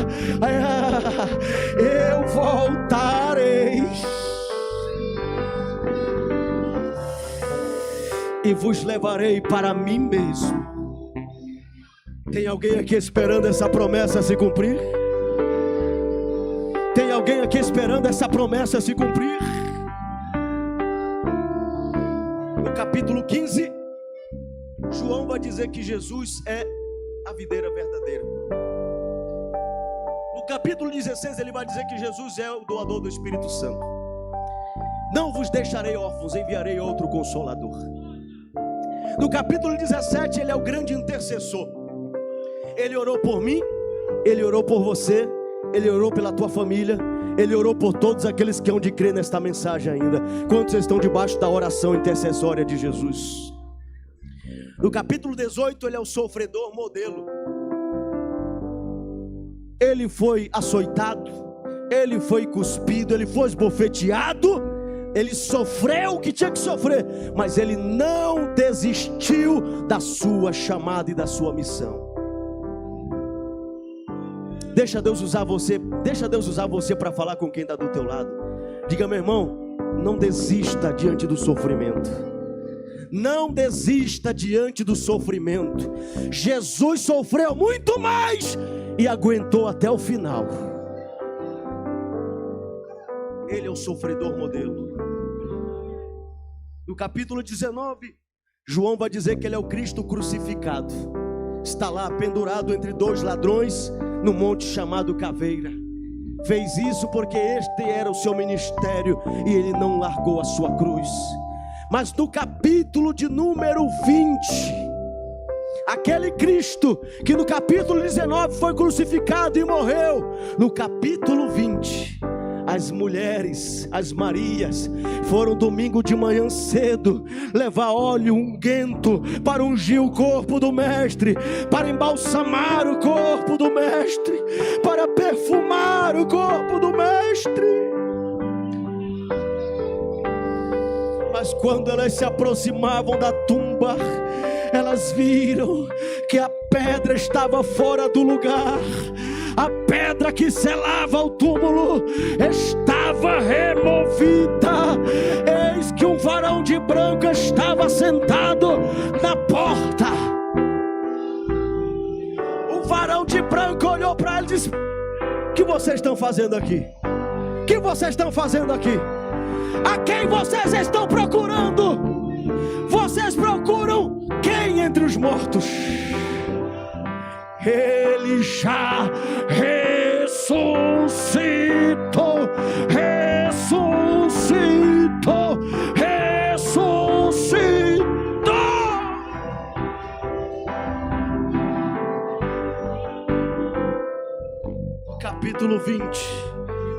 eu voltarei e vos levarei para mim mesmo. Tem alguém aqui esperando essa promessa se cumprir? Tem alguém aqui esperando essa promessa se cumprir? No capítulo 15, João vai dizer que Jesus é a videira verdadeira. No capítulo 16 ele vai dizer que Jesus é o doador do Espírito Santo. Não vos deixarei órfãos, enviarei outro Consolador. No capítulo 17 ele é o grande intercessor. Ele orou por mim, ele orou por você, ele orou pela tua família, ele orou por todos aqueles que hão de crer nesta mensagem ainda. Quantos estão debaixo da oração intercessória de Jesus? No capítulo 18 ele é o sofredor modelo. Ele foi açoitado, ele foi cuspido, ele foi esbofeteado, ele sofreu o que tinha que sofrer, mas ele não desistiu da sua chamada e da sua missão. Deixa Deus usar você para falar com quem está do teu lado. Diga: meu irmão, não desista diante do sofrimento. Não desista diante do sofrimento. Jesus sofreu muito mais e aguentou até o final. Ele é o sofredor modelo. No capítulo 19, João vai dizer que ele é o Cristo crucificado. Está lá pendurado entre dois ladrões no monte chamado Caveira. Fez isso porque este era o seu ministério e ele não largou a sua cruz. Mas no capítulo de número 20, aquele Cristo que no capítulo 19 foi crucificado e morreu, no capítulo 20, as mulheres, as Marias, foram domingo de manhã cedo levar óleo unguento para ungir o corpo do mestre, para embalsamar o corpo do mestre, para perfumar o corpo do mestre. Mas quando elas se aproximavam da tumba, elas viram que a pedra estava fora do lugar. A pedra que selava o túmulo estava removida. Eis que um varão de branco estava sentado na porta. O varão de branco olhou para ele e disse: o que vocês estão fazendo aqui? O que vocês estão fazendo aqui? A quem vocês estão procurando? Vocês procuram quem entre os mortos? Ele já ressuscitou, ressuscitou, ressuscitou. Capítulo 20,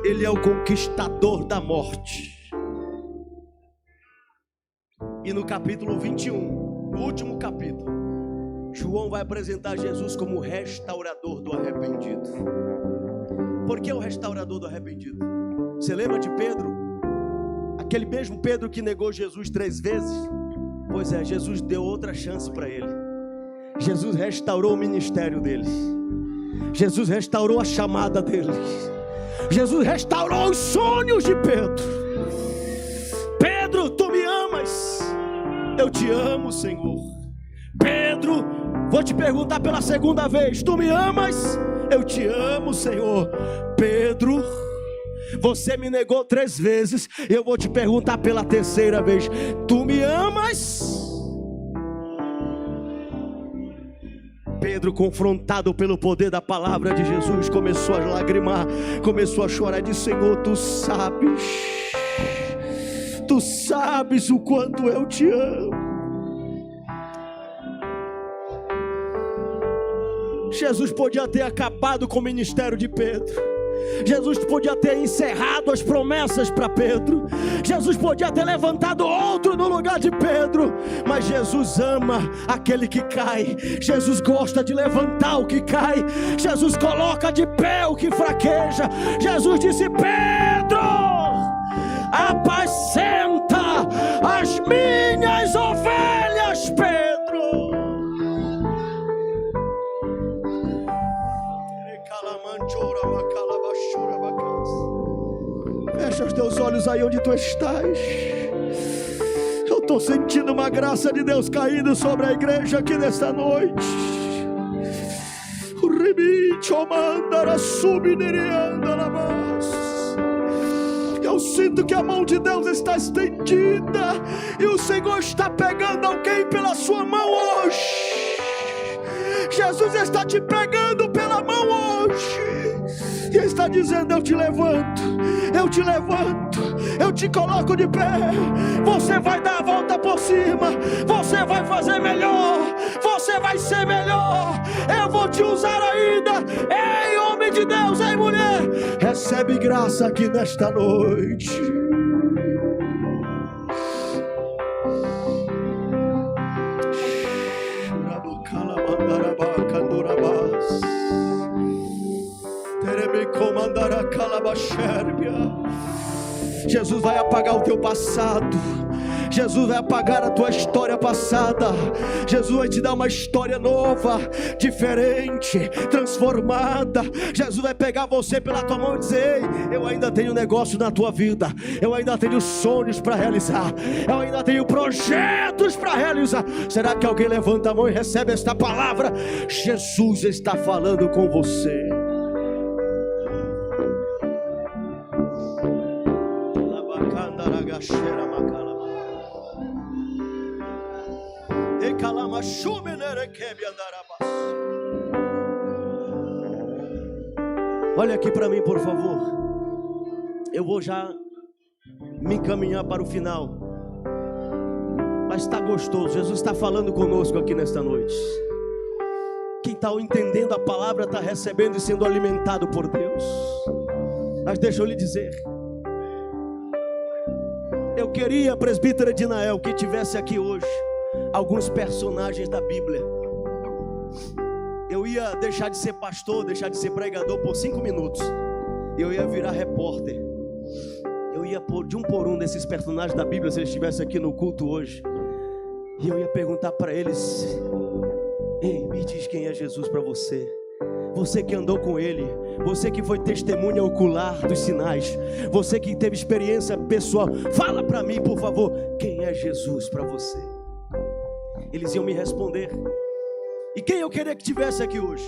ele é o conquistador da morte. E no capítulo 21, no último capítulo, João vai apresentar Jesus como o restaurador do arrependido. Por que o restaurador do arrependido? Você lembra de Pedro? Aquele mesmo Pedro que negou Jesus 3 vezes? Pois é, Jesus deu outra chance para ele. Jesus restaurou o ministério deles. Jesus restaurou a chamada deles. Jesus restaurou os sonhos de Pedro. Pedro, tu me amas? Eu te amo, Senhor. Pedro, vou te perguntar pela segunda vez: tu me amas? Eu te amo, Senhor. Pedro, você me negou 3 vezes, eu vou te perguntar pela terceira vez: tu me amas? Pedro, confrontado pelo poder da palavra de Jesus, começou a lagrimar, começou a chorar, disse: Senhor, tu sabes o quanto eu te amo. Jesus podia ter acabado com o ministério de Pedro. Jesus podia ter encerrado as promessas para Pedro. Jesus podia ter levantado outro no lugar de Pedro. Mas Jesus ama aquele que cai. Jesus gosta de levantar o que cai. Jesus coloca de pé o que fraqueja. Jesus disse: Pedro, apacenta as minhas ovelhas, Pedro. Fecha os teus olhos aí onde tu estás. Eu estou sentindo uma graça de Deus caindo sobre a igreja aqui nesta noite. Eu sinto que a mão de Deus está estendida e o Senhor está pegando alguém pela sua mão hoje. Jesus está te pegando pela mão hoje e está dizendo: eu te levanto, eu te levanto, eu te coloco de pé. Você vai dar a volta por cima, você vai fazer melhor, você vai ser melhor. Eu vou te usar ainda. Ei, homem de Deus, ei, mulher, recebe graça aqui nesta noite. Jesus vai apagar o teu passado. Jesus vai apagar a tua história passada. Jesus vai te dar uma história nova, diferente, transformada. Jesus vai pegar você pela tua mão e dizer: ei, eu ainda tenho negócio na tua vida. Eu ainda tenho sonhos para realizar. Eu ainda tenho projetos para realizar. Será que alguém levanta a mão e recebe esta palavra? Jesus está falando com você. Olha aqui para mim, por favor. Eu vou já me encaminhar para o final, mas está gostoso. Jesus está falando conosco aqui nesta noite. Quem está entendendo a palavra está recebendo e sendo alimentado por Deus. Mas deixa eu lhe dizer, eu queria, presbítera Dinael, que tivesse aqui hoje alguns personagens da Bíblia. Eu ia deixar de ser pastor, deixar de ser pregador por 5 minutos. Eu ia virar repórter. Eu ia pôr de um por um desses personagens da Bíblia, se eles estivessem aqui no culto hoje. E eu ia perguntar para eles: ei, me diz quem é Jesus para você. Você que andou com Ele, você que foi testemunha ocular dos sinais, você que teve experiência pessoal, fala para mim, por favor, quem é Jesus para você? Eles iam me responder. E quem eu queria que tivesse aqui hoje?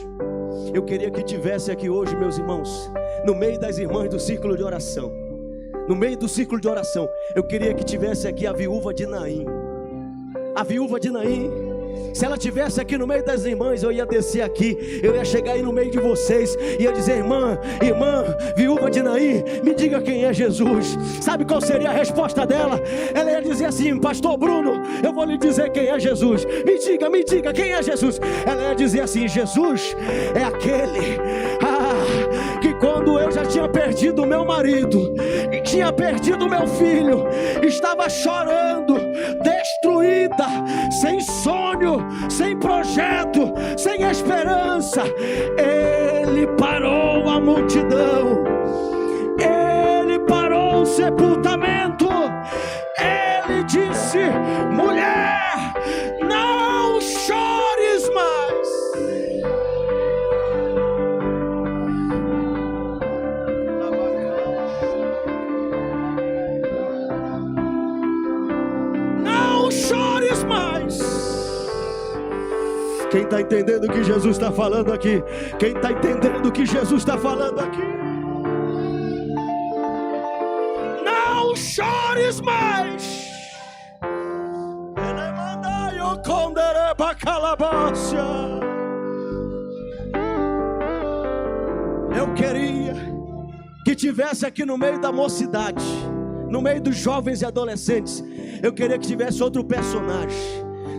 Eu queria que tivesse aqui hoje, meus irmãos, no meio das irmãs do círculo de oração. No meio do círculo de oração, eu queria que tivesse aqui a viúva de Naim. A viúva de Naim, se ela tivesse aqui no meio das irmãs, eu ia descer aqui, eu ia chegar aí no meio de vocês e ia dizer: irmã, viúva de Naim, me diga quem é Jesus. Sabe qual seria a resposta dela? Ela ia dizer assim: pastor Bruno, eu vou lhe dizer quem é Jesus. Me diga quem é Jesus. Ela ia dizer assim: Jesus é aquele que quando eu já tinha perdido o meu marido e tinha perdido o meu filho, estava chorando, destruída, sem sonho, sem projeto, sem esperança. Ele parou a multidão, ele parou o sepultamento. Ele disse: mulher, não chores mais. Não chores mais. Quem está entendendo o que Jesus está falando aqui? Quem está entendendo o que Jesus está falando aqui? Não chores mais. Eu queria que tivesse aqui no meio da mocidade, no meio dos jovens e adolescentes, eu queria que tivesse outro personagem.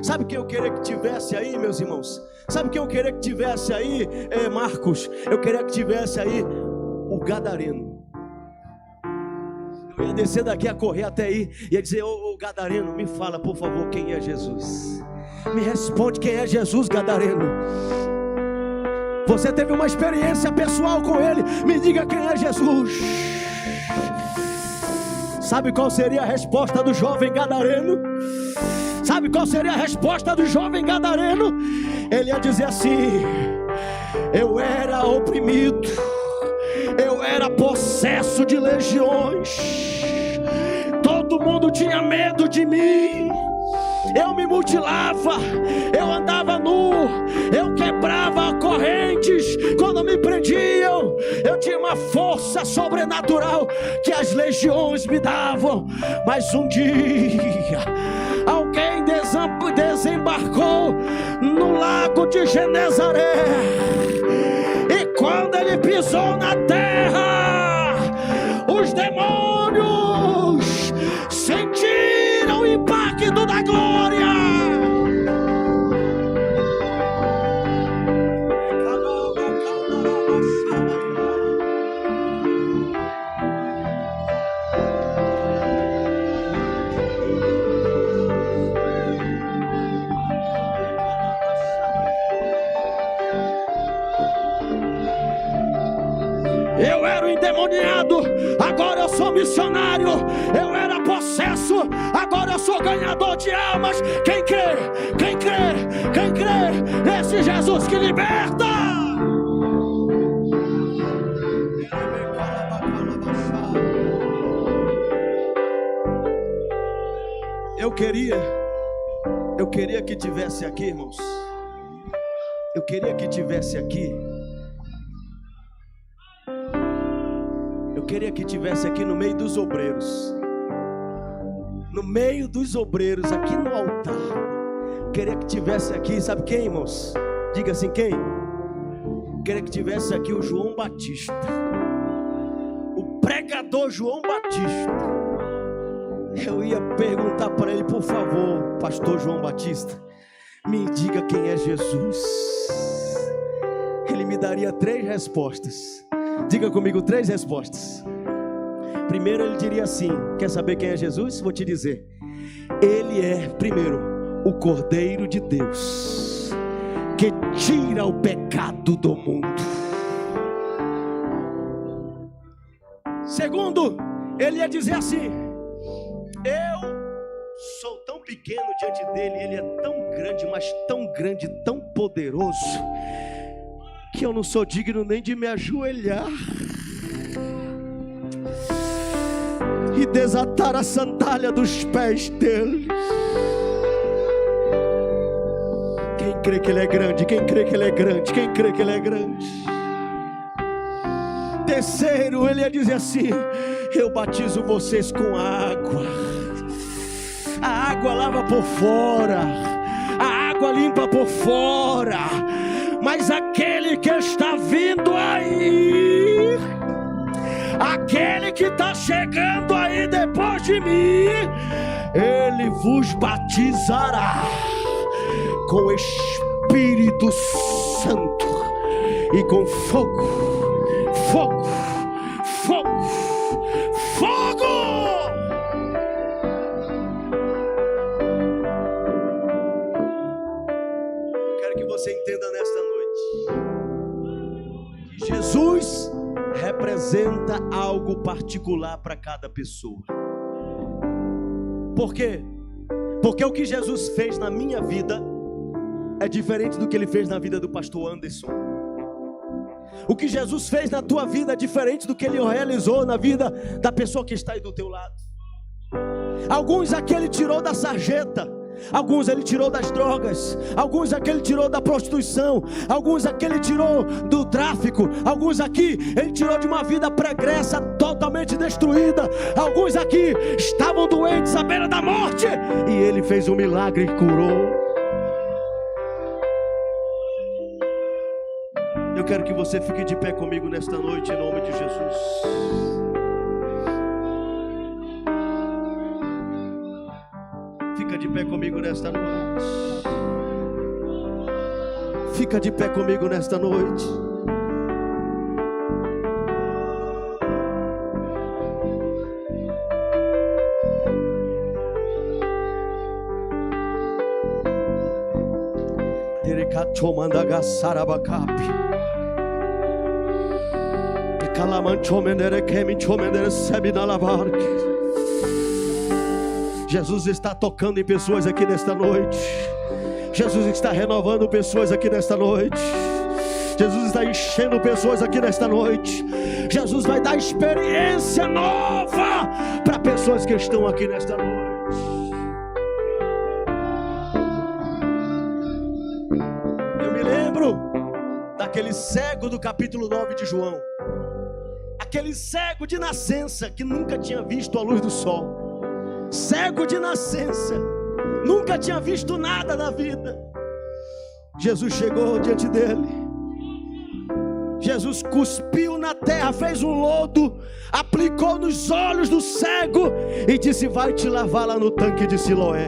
Sabe quem eu queria que tivesse aí, meus irmãos? Sabe quem eu queria que tivesse aí, Marcos? Eu queria que tivesse aí o gadareno. Eu ia descer daqui a correr até aí, ia dizer: ô gadareno, me fala por favor quem é Jesus. Me responde quem é Jesus, gadareno. Você teve uma experiência pessoal com ele, me diga quem é Jesus. Sabe qual seria a resposta do jovem gadareno? Sabe qual seria a resposta do jovem gadareno? Ele ia dizer assim: eu era oprimido, eu era possesso de legiões, todo mundo tinha medo de mim, eu me mutilava, eu andava nu, eu quebrava correntes quando me prendiam, eu tinha uma força sobrenatural que as legiões me davam. Mas um dia alguém desembarcou no lago de Genezaré, e quando ele pisou na terra, os demônios sentiram o impacto da glória. Eu era o endemoniado, agora eu sou missionário. Eu era possesso, agora eu sou ganhador de almas. Quem crê, quem crê, quem crê nesse Jesus que liberta? Eu queria que tivesse aqui, irmãos. Eu queria que tivesse aqui. Eu queria que tivesse aqui no meio dos obreiros. No meio dos obreiros, aqui no altar. Eu queria que tivesse aqui, sabe quem, irmãos? Diga assim, quem? Eu queria que tivesse aqui o João Batista. O pregador João Batista. Eu ia perguntar para ele: por favor, pastor João Batista, me diga quem é Jesus. Ele me daria 3 respostas. Diga comigo 3 respostas. Primeiro ele diria assim: quer saber quem é Jesus? Vou te dizer. Ele é, primeiro, o Cordeiro de Deus, que tira o pecado do mundo. Segundo, ele ia dizer assim: eu sou tão pequeno diante dele, ele é tão grande, mas tão grande, tão poderoso, que eu não sou digno nem de me ajoelhar e desatar a sandália dos pés dele. Quem crê que ele é grande? Quem crê que ele é grande? Quem crê que ele é grande? Terceiro, ele ia dizer assim: eu batizo vocês com água. A água lava por fora, a água limpa por fora, mas aquele que está vindo aí, aquele que está chegando aí depois de mim, ele vos batizará com o Espírito Santo e com fogo, fogo, fogo, fogo. Quero que você entenda nesta noite que Jesus representa algo particular para cada pessoa. Por quê? Porque o que Jesus fez na minha vida é diferente do que ele fez na vida do pastor Anderson. O que Jesus fez na tua vida é diferente do que ele realizou na vida da pessoa que está aí do teu lado. Alguns aqui ele tirou da sarjeta, alguns ele tirou das drogas, alguns aqui ele tirou da prostituição, alguns aqui ele tirou do tráfico, alguns aqui ele tirou de uma vida pregressa totalmente destruída, alguns aqui estavam doentes à beira da morte e ele fez um milagre e curou. Eu quero que você fique de pé comigo nesta noite, em nome de Jesus. Fica de pé comigo nesta noite. Fica de pé comigo nesta noite. Jesus está tocando em pessoas aqui nesta noite. Jesus está renovando pessoas aqui nesta noite. Jesus está enchendo pessoas aqui nesta noite. Jesus vai dar experiência nova para pessoas que estão aqui nesta noite. Eu me lembro daquele cego do capítulo 9 de João. Aquele cego de nascença que nunca tinha visto a luz do sol. Cego de nascença, nunca tinha visto nada na vida. Jesus chegou diante dele. Jesus cuspiu na terra, fez um lodo, aplicou nos olhos do cego e disse: vai te lavar lá no tanque de Siloé.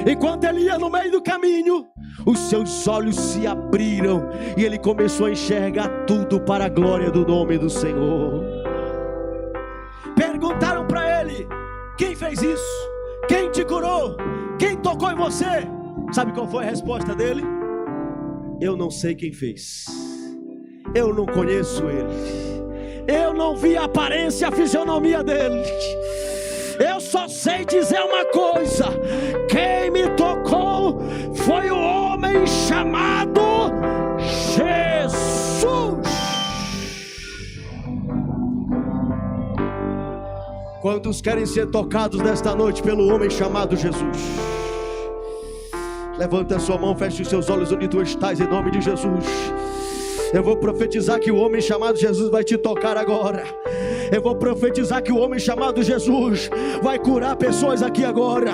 Enquanto ele ia no meio do caminho, os seus olhos se abriram e ele começou a enxergar tudo para a glória do nome do Senhor. Perguntaram para ele: quem fez isso? Quem te curou? Quem tocou em você? Sabe qual foi a resposta dele? Eu não sei quem fez. Eu não conheço ele. Eu não vi a aparência, a fisionomia dele. Eu só sei dizer uma coisa: quem me tocou foi o homem chamado Jesus. Quantos querem ser tocados nesta noite pelo homem chamado Jesus? Levanta a sua mão, feche os seus olhos onde tu estás, em nome de Jesus. Eu vou profetizar que o homem chamado Jesus vai te tocar agora. Eu vou profetizar que o homem chamado Jesus vai curar pessoas aqui agora.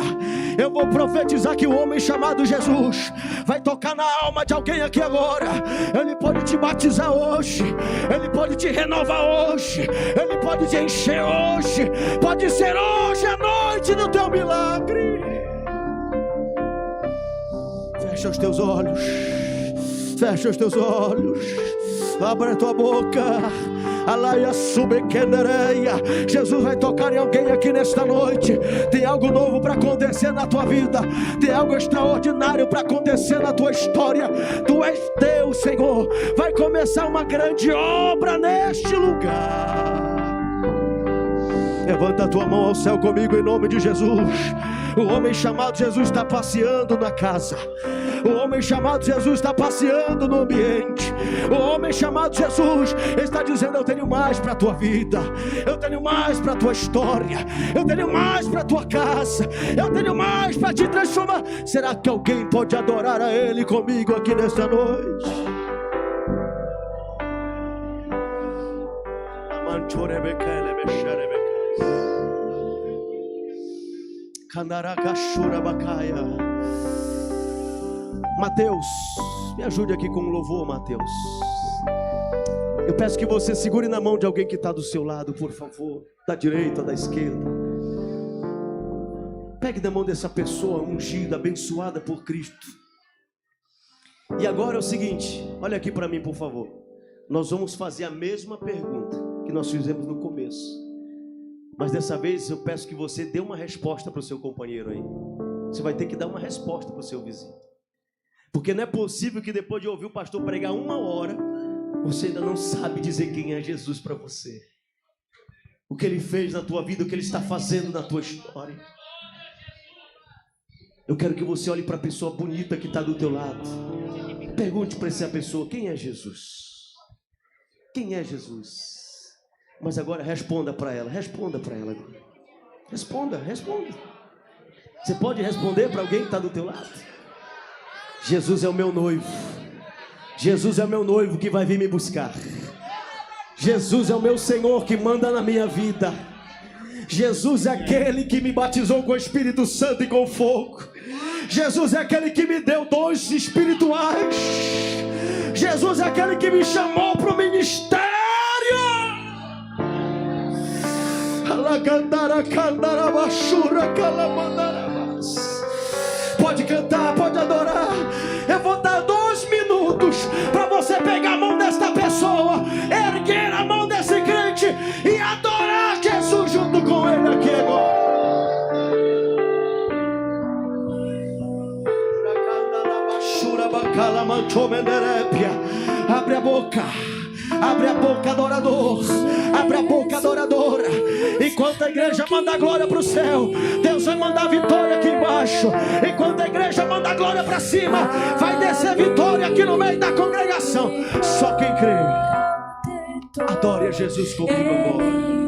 Eu vou profetizar que o homem chamado Jesus vai tocar na alma de alguém aqui agora. Ele pode te batizar hoje. Ele pode te renovar hoje. Ele pode te encher hoje. Pode ser hoje a noite do teu milagre. Fecha os teus olhos. Fecha os teus olhos. Abra a tua boca. Jesus vai tocar em alguém aqui nesta noite. Tem algo novo para acontecer na tua vida. Tem algo extraordinário para acontecer na tua história. Tu és Deus, Senhor. Vai começar uma grande obra neste lugar. Levanta a tua mão ao céu comigo em nome de Jesus. O homem chamado Jesus está passeando na casa. O homem chamado Jesus está passeando no ambiente. O homem chamado Jesus está dizendo: eu tenho mais para a tua vida. Eu tenho mais para a tua história. Eu tenho mais para a tua casa. Eu tenho mais para te transformar. Será que alguém pode adorar a Ele comigo aqui nesta noite? Mateus, me ajude aqui com um louvor, Mateus. Eu peço que você segure na mão de alguém que está do seu lado, por favor. Da direita, da esquerda. Pegue na mão dessa pessoa ungida, abençoada por Cristo. E agora é o seguinte, olha aqui para mim, por favor. Nós vamos fazer a mesma pergunta que nós fizemos no começo. Mas dessa vez eu peço que você dê uma resposta para o seu companheiro aí. Você vai ter que dar uma resposta para o seu vizinho. Porque não é possível que depois de ouvir o pastor pregar 1 hora, você ainda não sabe dizer quem é Jesus para você. O que Ele fez na tua vida, o que Ele está fazendo na tua história. Eu quero que você olhe para a pessoa bonita que está do teu lado. Pergunte para essa pessoa: quem é Jesus? Quem é Jesus? Mas agora responda para ela. Responda para ela agora. Responda. Você pode responder para alguém que está do teu lado? Jesus é o meu noivo. Jesus é o meu noivo que vai vir me buscar. Jesus é o meu Senhor que manda na minha vida. Jesus é aquele que me batizou com o Espírito Santo e com fogo. Jesus é aquele que me deu dons espirituais. Jesus é aquele que me chamou para o ministério. Pode cantar, pode adorar. Eu vou dar 2 para você pegar a mão desta pessoa, erguer a mão desse crente e adorar Jesus junto com ele aqui agora. Abre a boca. Abre a boca, adorador. Abre a boca, adoradora. Enquanto a igreja manda glória para o céu, Deus vai mandar vitória aqui embaixo. Enquanto a igreja manda glória para cima, vai descer vitória aqui no meio da congregação. Só quem crê, adore a Jesus comigo agora.